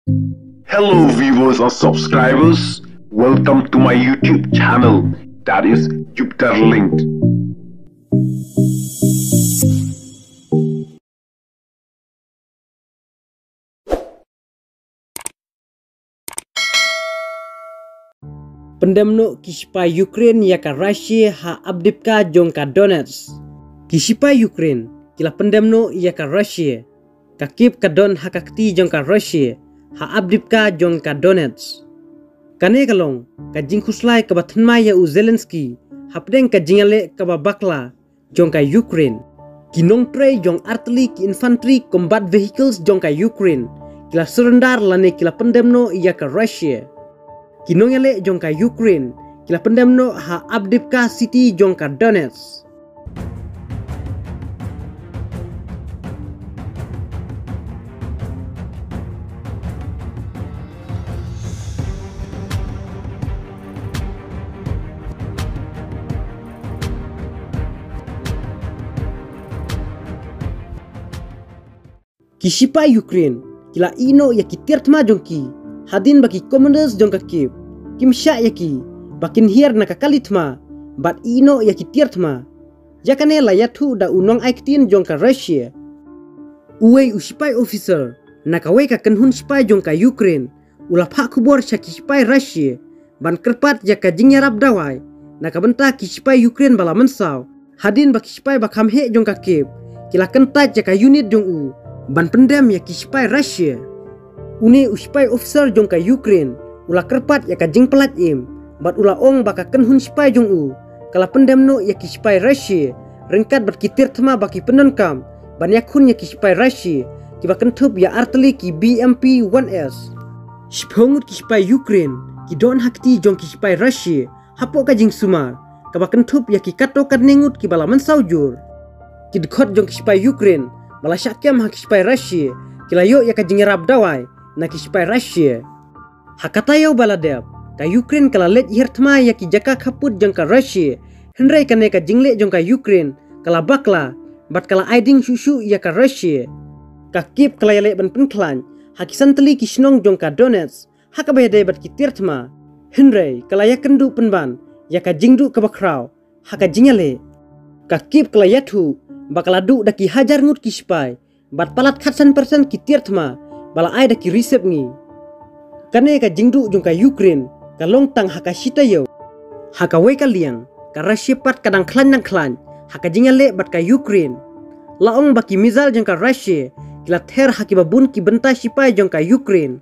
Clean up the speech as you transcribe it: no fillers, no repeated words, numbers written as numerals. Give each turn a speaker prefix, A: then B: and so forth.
A: Hello viewers and subscribers, welcome to my YouTube channel, that is Lyngz.
B: Pyndem no Shipai Ukraine yaka Russia ha Avdiivka jong ka Donetsk. Shipai Ukraine kila Pyndem no yaka Russia. Kakip ka Don hakakti jong ka Russia ha Avdiivka jong ka Donetsk. Kane kalong ka jingkuslai ka bathnma ya u Zelensky hapdeng ka jingale ka bakla jong ka Ukraine. Kinong tre jong artillery ki infantry combat vehicles jong ka Ukraine. Kila surrender lane kila Pyndem no yaka Russia. Kinong yale jong ka Ukraine kila Pyndem no ha Avdiivka city jong ka Donetsk. Shipai Ukraine kila ino ya kitirtma jongki hadin baki commanders jong ka Kiev kimsha yaki bakin hier na kakalitma bat ino ya kitirtma jakane la yathu da unong aiktin jong ka Russia uwei ushipai officer na kawe ka kanhun shipai jong ka Ukraine ula pha Khubor sha Shipai Russia ban kerpat jaka jingyarap dawai na kabenta Shipai Ukraine bala mensaw hadin baki Shipai bakam he jong ka Kiev kila kentat jaka unit jong u ban Pyndem ya Shipai Russia. Une ushipai officer jong ka Ukraine ula kerpat ya ka jingpelat im bat ula ong baka kenhun Shipai jong u kala Pyndem no ya Shipai Russia ryngkat berkitir thma baki pyndonkam ban yakhun ya Shipai Russia kiba kentup ya artillery ki BMP 1S shphongut Shipai Ukraine ki don hakti jong Shipai Russia hapo ka jing sumar kaba kentup ya ki kato karningut ki bala mensaujur ki dekhot jong Shipai Ukraine bala syakyam ha Shipai Russia kila yo ya ka jingerap dawai na Shipai Russia hakatayo baladep ka Ukraine kala let hirtma ya ki jaka khaput jong ka Russia henrai kane ka jingle jong ka Ukraine kala bakla bat kala aiding susu ya ka Russia ka Kiev kala yale ban penklan hakisan teli ki snong jong ka Donetsk hakabede bat ki tirtma henrai kala ya kendu penban ya ka jingdu ka bakrau haka jingale ka Kiev kala yathu bakala du daki hajar ngut ki Shipai bat palat khatsan persen ki tirtma bala ai daki receive ngi kane ka jingdu jong ka Ukraine ka long tang haka shita yo haka we ka liang ka Russia pat kadang klan nang klan haka jingale bat ka Ukraine laong baki mizal jong ka Russia kila ther haki babun ki benta Shipai jong ka Ukraine